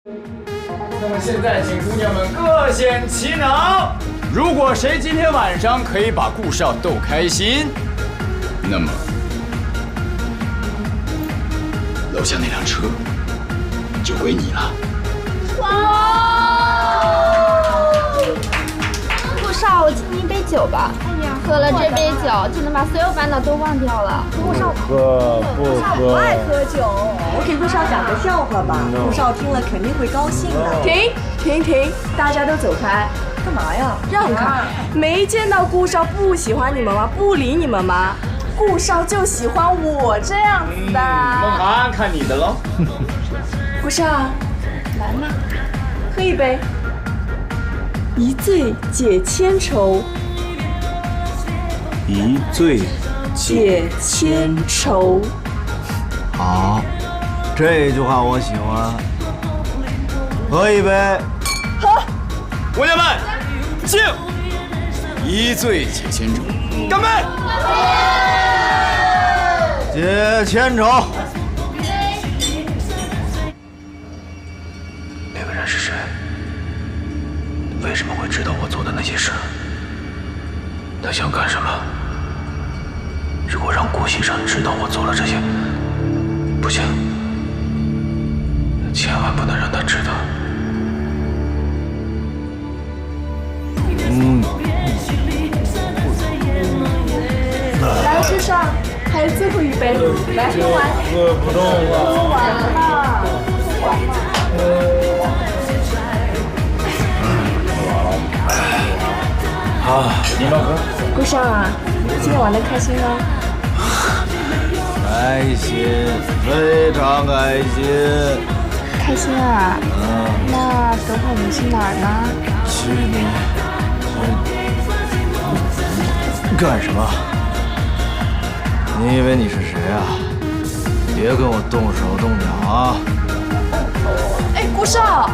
那么现在，请姑娘们各显其能。如果谁今天晚上可以把顾少逗开心，那么楼下那辆车就归你了。顾少，我敬你一杯酒吧。哎呀，喝了这杯酒就能把所有烦恼都忘掉了。顾少不爱喝酒，我给顾少讲个笑话吧，顾少听了肯定会高兴的。停，大家都走开。干嘛呀？让开！没见到顾少不喜欢你们吗？不理你们吗？顾少就喜欢我这样子的。梦涵，看你的喽。顾少，来嘛，喝一杯。一醉解千愁，一醉解千愁。好，这句话我喜欢。喝一杯。喝。姑娘们，敬！一醉解千愁，干杯！解千愁。那个人是谁？为什么会知道我做的那些事？他想干什么？如果让顾先生知道我做了这些，不行，千万不能让他知道。来，顾少，还有最后一杯，来喝完。喝不动了。喝完了。好，你们喝。顾少啊，今天玩的开心吗？开心，非常开心。开心啊！那等会我们去哪儿呢？去你干什么？你以为你是谁啊？别跟我动手动脚啊！哎，顾少。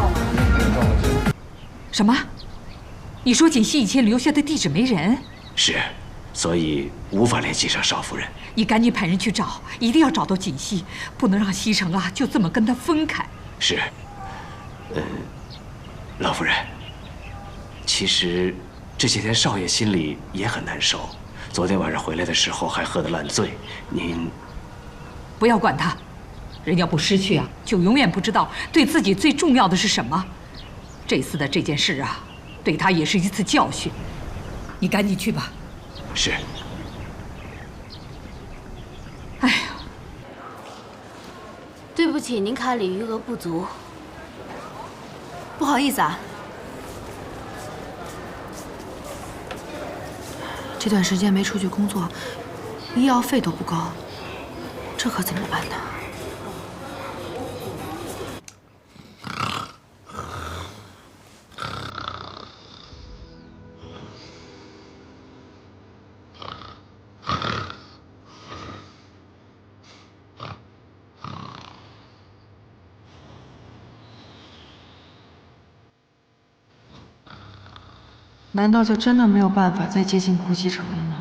什么？你说锦溪以前留下的地址没人？是，所以无法联系上邵夫人。你赶紧派人去找，一定要找到锦溪，不能让西城啊就这么跟他分开。是，老夫人，其实这些天少爷心里也很难受。昨天晚上回来的时候还喝得烂醉，您不要管他，人要不失去啊，就永远不知道对自己最重要的是什么。这次的这件事啊，对他也是一次教训。你赶紧去吧。是。哎呀，对不起，您卡里余额不足。不好意思啊，这段时间没出去工作，医药费都不够，这可怎么办呢？难道就真的没有办法再接近顾西城了吗？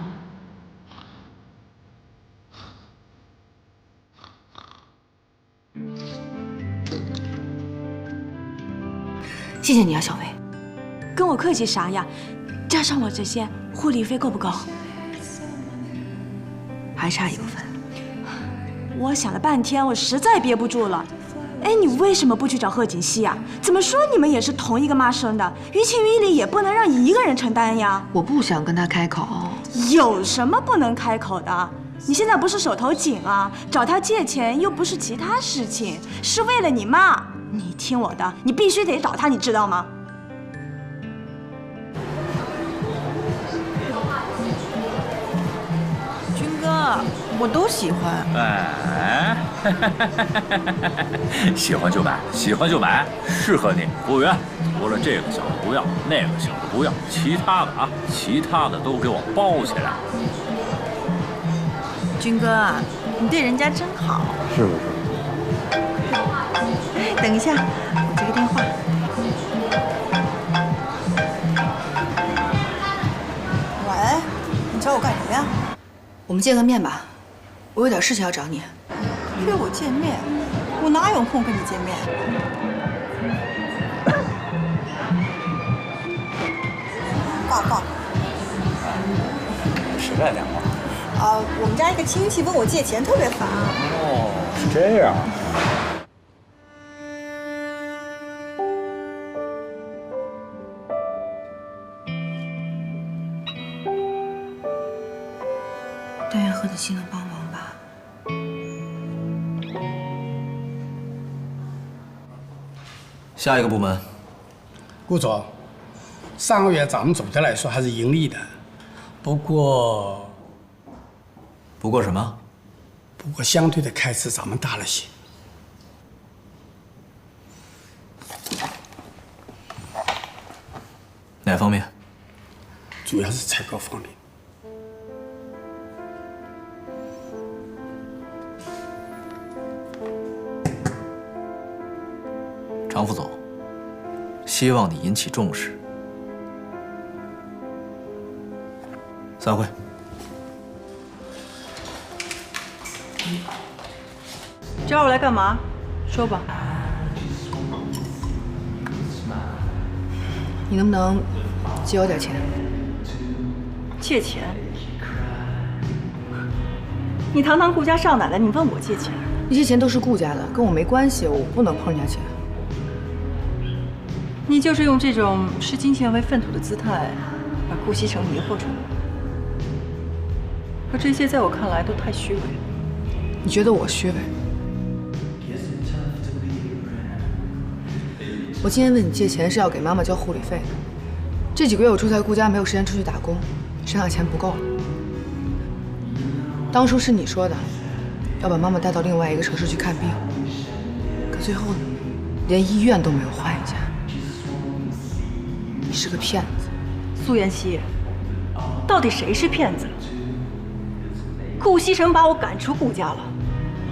谢谢你啊，小薇。跟我客气啥呀？加上我这些护理费够不够？还差1部分。我想了半天，我实在憋不住了。哎，你为什么不去找贺锦熙呀？怎么说你们也是同一个妈生的，于情于理也不能让一个人承担呀。我不想跟他开口。有什么不能开口的？你现在不是手头紧啊，找他借钱又不是其他事情，是为了你妈。你听我的，你必须得找他，你知道吗？军哥，我都喜欢。哎，喜欢就买，喜欢就买，适合你。服务员，除了这个小的不要，那个小的不要，其他的啊，其他的都给我包起来。军哥啊，你对人家真好。是不是？哎，等一下，我接个电话。喂，你找我干什么呀？我们见个面吧，我有点事情要找你。约我见面？我哪有空跟你见面？报。谁来电话？我们家一个亲戚问我借钱，特别烦。哦，是这样。但愿贺子熙能帮忙吧。下一个部门，顾总，上个月咱们总的来说还是盈利的，不过什么？不过相对的开支咱们大了些。哪方面？主要是采购方面。常副总，希望你引起重视。散会。找我来干嘛？说吧。你能不能借我点钱？借钱？你堂堂顾家少奶奶，你问我借钱？那些钱都是顾家的，跟我没关系，我不能碰人家钱。你就是用这种视金钱为粪土的姿态，把顾西城迷惑住了。可这些在我看来都太虚伪了。你觉得我虚伪？我今天问你借钱是要给妈妈交护理费的。这几个月我住在顾家，没有时间出去打工，身上钱不够了。当初是你说的，要把妈妈带到另外一个城市去看病，可最后呢，连医院都没有换一家。你是个骗子，苏妍希，到底谁是骗子？顾西城把我赶出顾家了，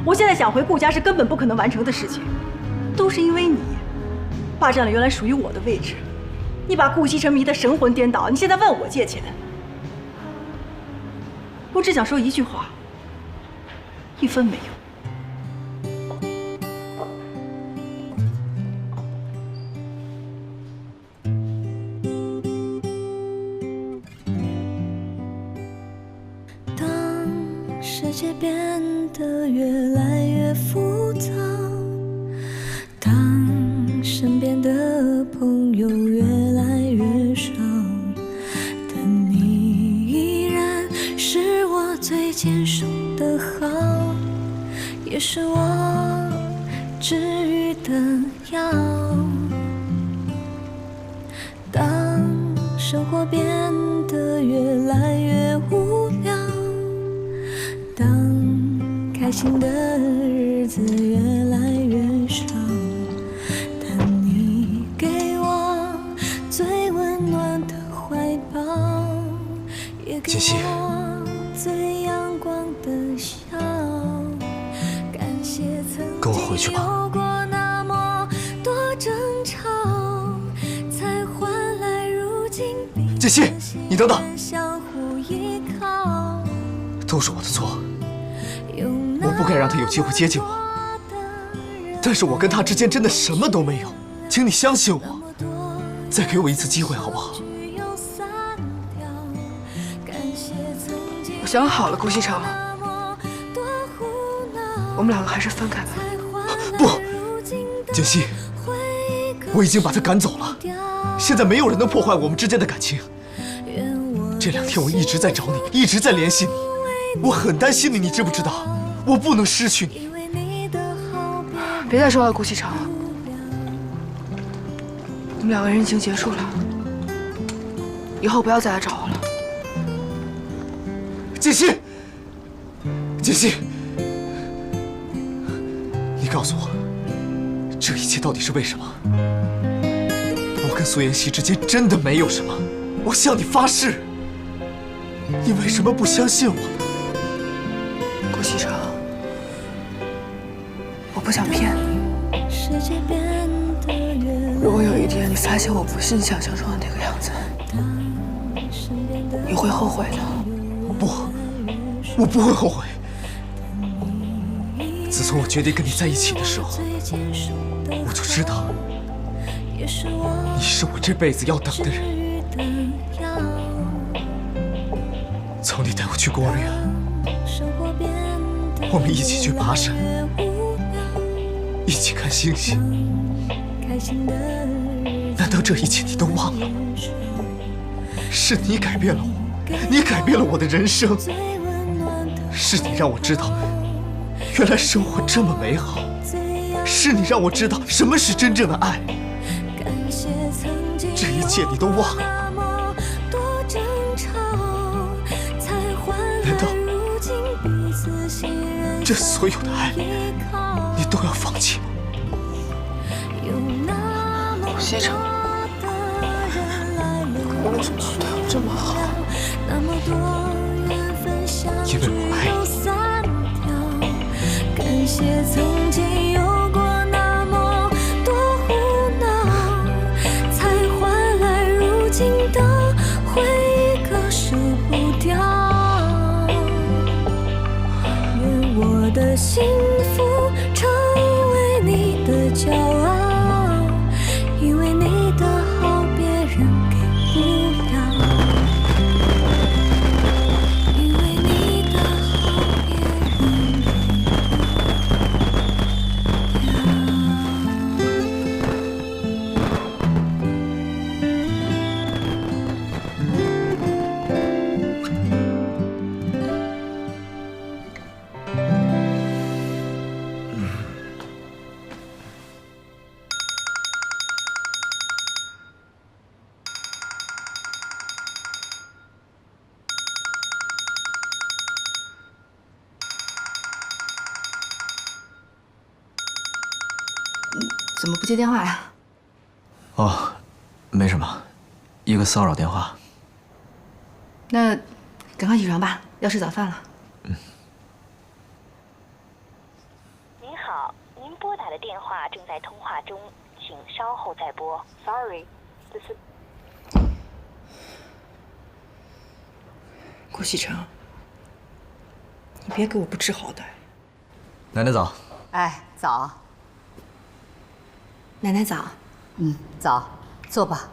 我现在想回顾家是根本不可能完成的事情，都是因为你霸占了原来属于我的位置，你把顾西城迷得神魂颠倒，你现在问我借钱，我只想说一句话：1分没有。世界变得越来越复杂，当身边的朋友越来越少，但你依然是我最坚守的好，也是我治愈的药。当生活变得越来越无聊，当开心的日子越来越少，但你给我最温暖的怀抱，也给我最阳光的笑。感谢曾经有过那么多争吵，才换来如今彼此你等等，相互依靠。都是我的错，我不该让他有机会接近我。但是我跟他之间真的什么都没有，请你相信我，再给我一次机会好不好？我想好了，顾西城，我们两个还是分开吧。不，简溪，我已经把他赶走了，现在没有人能破坏我们之间的感情。这2天我一直在找你，一直在联系你，我很担心你，你知不知道？我不能失去你。别再说了，顾西城，我们2个人已经结束了，以后不要再来找我了。简溪，简溪，你告诉我，这一切到底是为什么？我跟苏妍希之间真的没有什么，我向你发誓。你为什么不相信我呢？顾西城，我不想骗你。如果有一天你发现我不是你想象中的那个样子，你会后悔的。我不会后悔。自从我决定跟你在一起的时候，我就知道，你是我这辈子要等的人。求你带我去孤儿院，我们一起去爬山，一起看星星。难道这一切你都忘了？是你改变了我，你改变了我的人生。是你让我知道，原来生活这么美好。是你让我知道什么是真正的爱。这一切你都忘了？难道这所有的爱你都要放弃吗？顾西城，你为什么对我这么好？因为我爱你。感谢曾经有过那么多胡闹，才换来如今的回忆，割舍不掉。愿我的幸福成为你的骄傲，因为你的好别人给不了，因为你的好别人给怎么不接电话呀？哦，没什么，一个骚扰电话。那赶快起床吧，要吃早饭了。您好，您拨打的电话正在通话中，请稍后再拨。Sorry， this is。顾西城，你别给我不知好歹。奶奶早。哎，早。奶奶早。早，坐吧。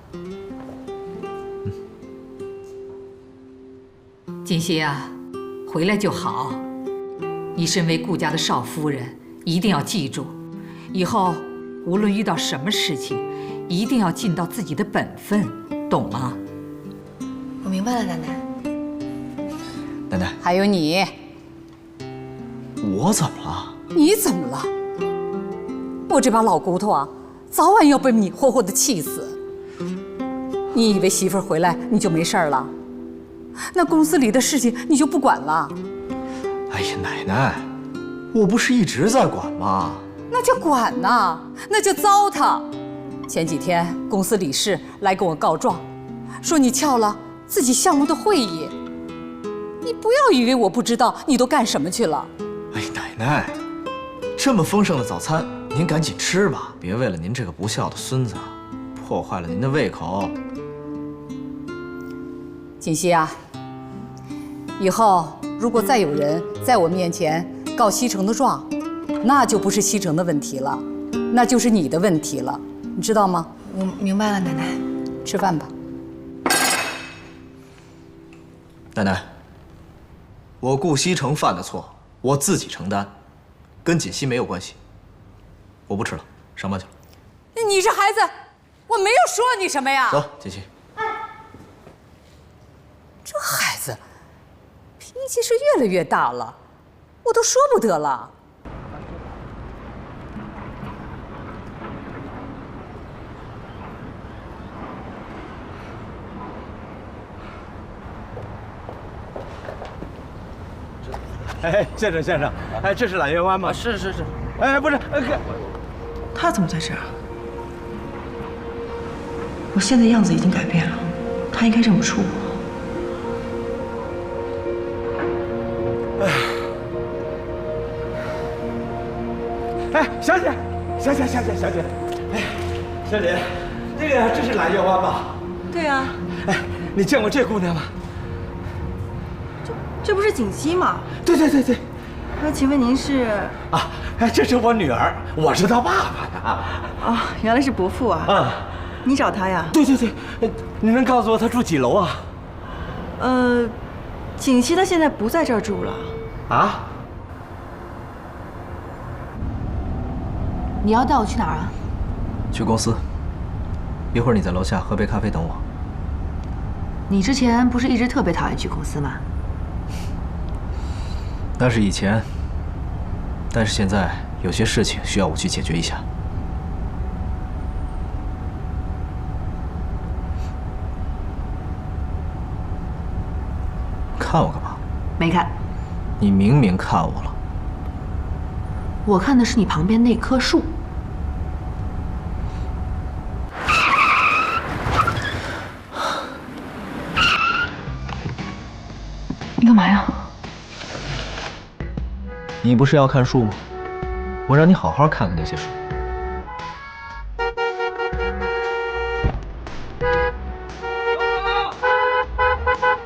锦溪啊，回来就好。你身为顾家的少夫人，一定要记住，以后无论遇到什么事情，一定要尽到自己的本分，懂吗？我明白了，奶奶。奶奶，还有你，我怎么了？你怎么了？我这把老骨头啊，早晚要被你活活的气死。你以为媳妇儿回来你就没事了？那公司里的事情你就不管了？哎呀，奶奶，我不是一直在管吗？那就管呐，那就糟蹋。前几天公司理事来跟我告状，说你撬了自己项目的会议。你不要以为我不知道你都干什么去了。哎，奶奶，这么丰盛的早餐，您赶紧吃吧，别为了您这个不孝的孙子，破坏了您的胃口。锦溪啊，以后如果再有人在我面前告西城的状，那就不是西城的问题了，那就是你的问题了，你知道吗？我明白了，奶奶。吃饭吧。奶奶，我顾西城犯的错，我自己承担，跟锦溪没有关系。我不吃了，上班去了。你这孩子，我没有说你什么呀。走，锦溪。这孩子脾气是越来越大了，我都说不得了。哎，先生，哎，这是揽月湾吗？是。哎，不是，他怎么在这儿？我现在样子已经改变了，他应该认不出我。哎，小姐，哎，小姐，这是揽月湾吧？对啊。哎，你见过这姑娘吗？这不是锦溪吗？对。那请问您是？啊，哎，这是我女儿，我是她爸爸呀。啊，原来是伯父啊。你找他呀？对，你能告诉我他住几楼啊？锦溪他现在不在这儿住了。啊？你要带我去哪儿啊？去公司。一会儿你在楼下喝杯咖啡等我。你之前不是一直特别讨厌去公司吗？那是以前，但是现在有些事情需要我去解决一下。看我干嘛？没看。你明明看我了。我看的是你旁边那棵树。你干嘛呀？你不是要看树吗？我让你好好看看那些树。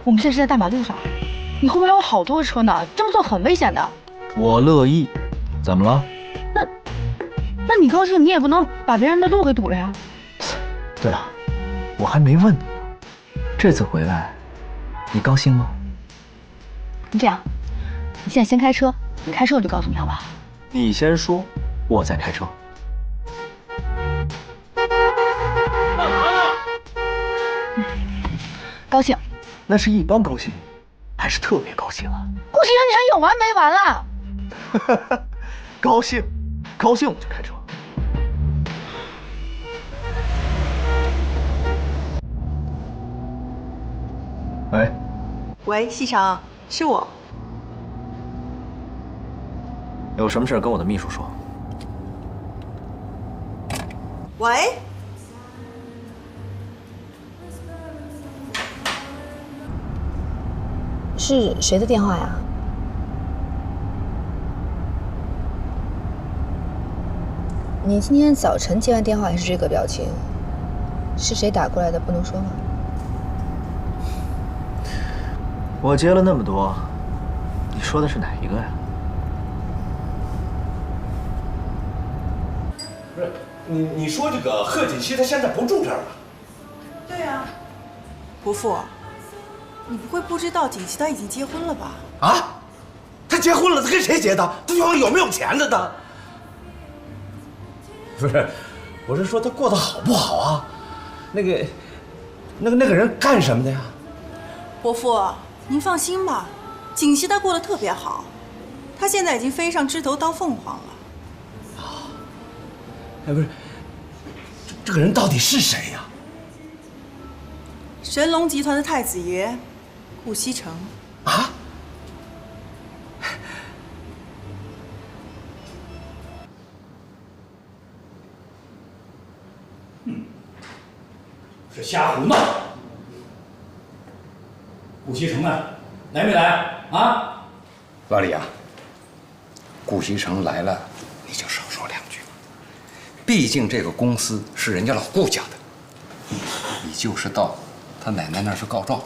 我们现在是在大马路上，你后面还有好多车呢，这么做很危险的。我乐意。怎么了？那你高兴，你也不能把别人的路给堵了呀。对了，我还没问你呢，这次回来，你高兴吗？你这样，你现在先开车，你开车我就告诉你，好吧？你先说，我再开车。高兴？那是一般高兴，还是特别高兴啊？顾先生，你还有完没完了？高兴，高兴我就开车。喂，喂，西城，是我。有什么事跟我的秘书说。喂，是谁的电话呀？你今天早晨接完电话还是这个表情？是谁打过来的？不能说吗？我接了那么多，你说的是哪一个呀？不是，你说这个贺锦熙他现在不住这儿了？对啊。伯父，你不会不知道锦熙他已经结婚了吧？啊？他结婚了，他跟谁结的？他手上有没有钱了的？不是，我是说他过得好不好啊？那个人干什么的呀？伯父，您放心吧，锦熙他过得特别好，他现在已经飞上枝头当凤凰了。啊，哎，不是，这个人到底是谁呀？神龙集团的太子爷，顾西城。啊？是瞎胡闹！顾西城呢？来没来啊？老李啊，顾西城来了，你就少说两句。毕竟这个公司是人家老顾家的，你就是到他奶奶那儿去告状，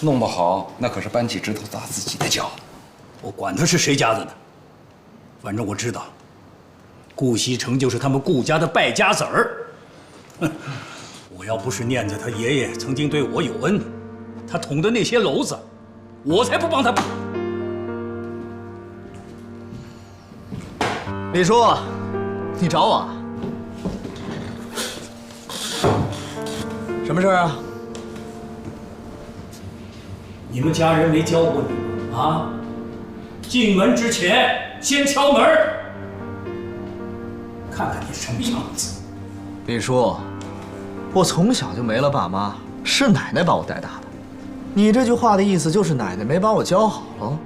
弄不好那可是搬起指头砸自己的脚。我管他是谁家的呢，反正我知道，顾西城就是他们顾家的败家子儿。哼！我要不是念着他爷爷曾经对我有恩，他捅的那些篓子，我才不帮他拔。李叔，你找我啊？什么事啊？你们家人没教过你吗？啊，进门之前先敲门，看看你什么样子。李叔，我从小就没了爸妈，是奶奶把我带大的。你这句话的意思就是奶奶没把我教好了？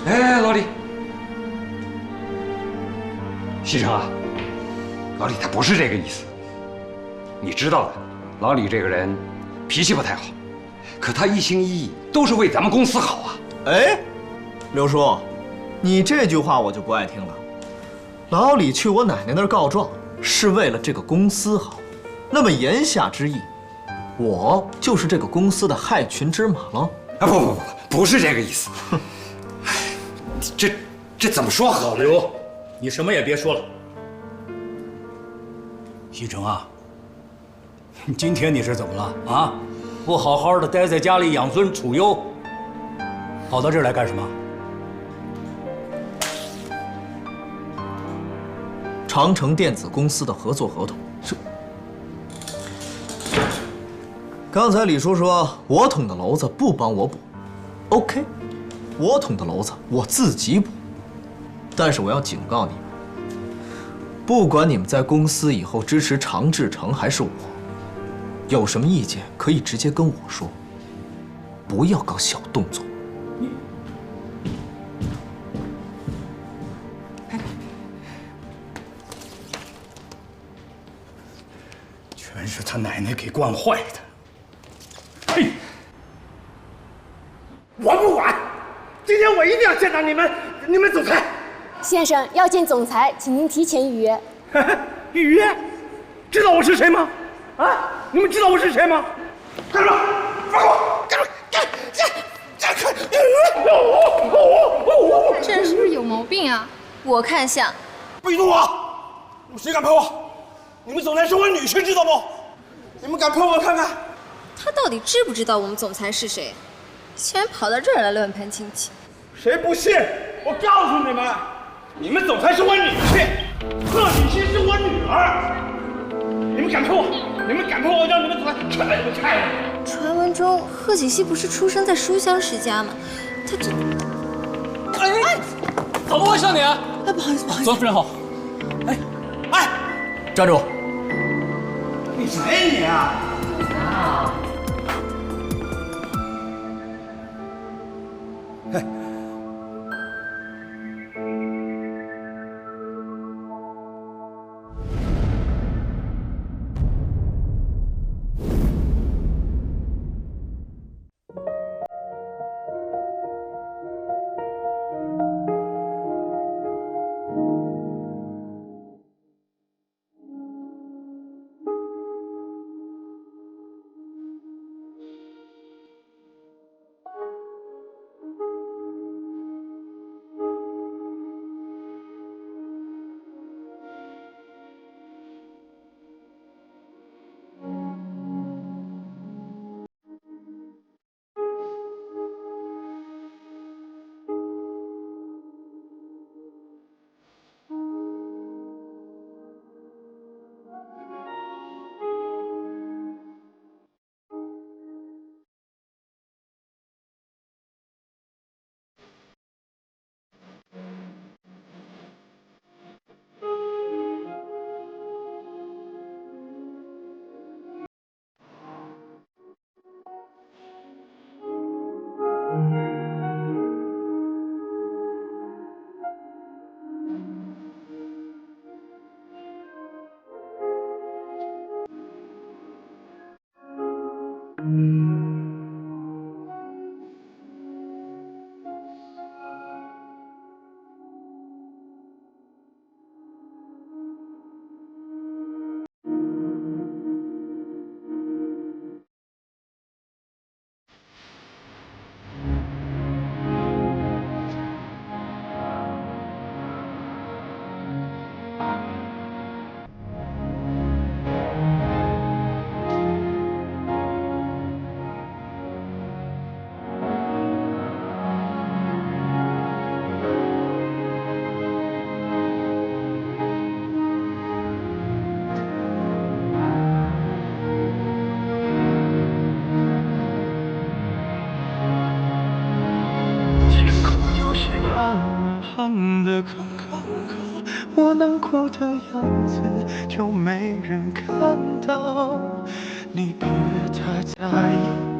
哎，老李，西城啊，老李他不是这个意思。你知道的，老李这个人脾气不太好，可他一心一意都是为咱们公司好啊。哎，刘叔，你这句话我就不爱听了。老李去我奶奶那儿告状，是为了这个公司好，那么言下之意，我就是这个公司的害群之马了？啊，不是这个意思。这怎么说好？老刘，你什么也别说了。西城啊，今天你是怎么了啊？不好好的待在家里养尊处优，跑到这儿来干什么？长城电子公司的合作合同是。刚才李叔说我捅的娄子不帮我补 ，OK， 我捅的娄子我自己补。但是我要警告你们，不管你们在公司以后支持常志成还是我，有什么意见可以直接跟我说，不要搞小动作。全是他奶奶给惯坏的。嘿，我不管，今天我一定要见到你们总裁。先生要见总裁，请您提前预约。预约？知道我是谁吗？啊，你们知道我是谁吗？干什么？放开我！干什么？这人是不是有毛病啊？我看像。不许动我！你们谁敢碰我？你们总裁是我女婿，知道不？你们敢碰我看看？他到底知不知道我们总裁是谁？竟然跑到这儿来乱攀亲戚！谁不信？我告诉你们，你们总裁是我女婿，贺锦熙是我女儿。你们敢碰我？你们敢碰我，让你们总裁看看你们菜了。传闻中，贺锦熙不是出生在书香世家吗？他这……哎，怎么回事你？哎，不好意思，不好意思。左夫人好。哎，站住！你谁你啊？的刚刚好，我难过的样子就没人看到，你别太在意。